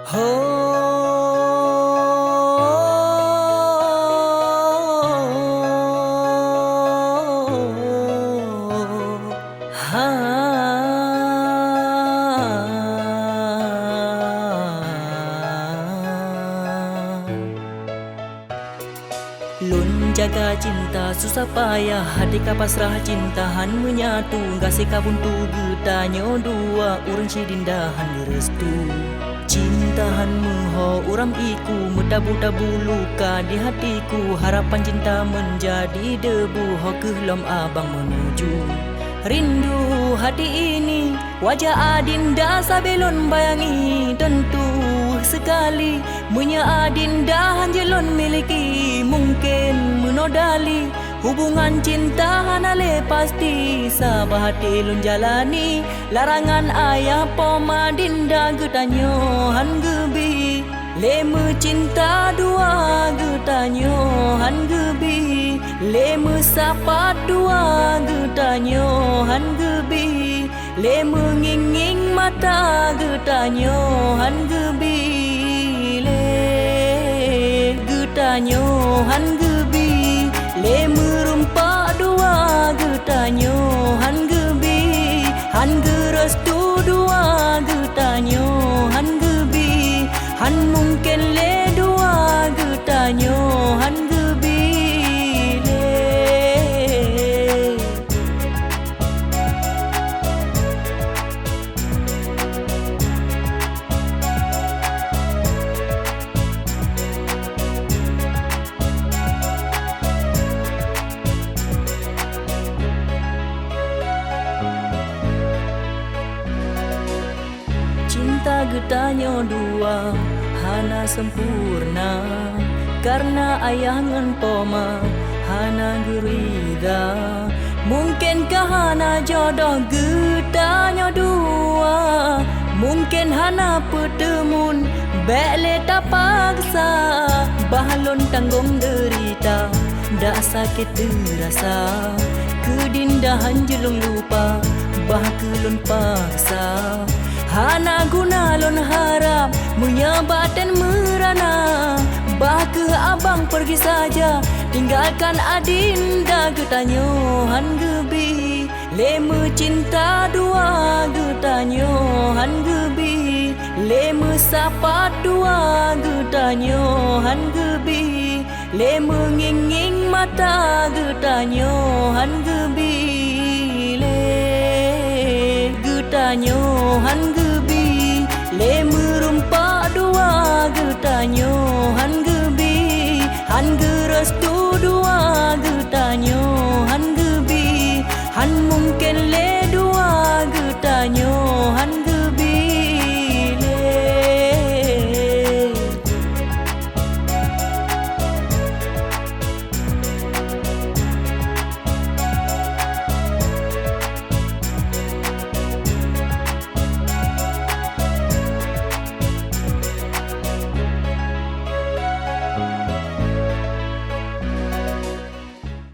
Ho ha Lun jaga cinta susah payah, hadika pasrah cintahan menyatu, gasih kabuntu getanyo dua urang sidindahan gerestu. Cintahan meho uram iku metabu-tabu luka di hatiku, harapan cinta menjadi debu ho kehlom abang menuju. Rindu hati ini wajah adinda sabelon bayangi, tentu sekali munya adinda hanjelon miliki, mungkin menodali hubungan cinta hanale pasti sabah hati lun jalani, larangan ayah poma dinda getanyo han gebi, leme cinta dua getanyo han gebi, leme sapa dua getanyo han gebi, leme nginging mata getanyo han gebi, le getanyo han gebi, leme rumpa dua getanyo han gebi, han gerestu dua getanyo han gebi, han mungkin le dua getanyo han gebi, le cinta getanyo dua hana sempurna, karena ayah ngan poma hana gerida. Mungkinkah hana jodoh getanyo dua, mungkin hana petemun bele tak paksa, bahalon tanggung derita dak sakit terasa, kedindahan jelung lupa bah kelon paksa. Hana guna lon harap menyabatan merana, bah ke abang pergi saja tinggalkan adinda getanyo han gebi, leme cinta dua getanyo han gebi, leme sapa dua getanyo han gebi, leme nginging mata getanyo han gebi, le getanyo han gebi, leme rumpa dua getanyo han gebi, han gerestu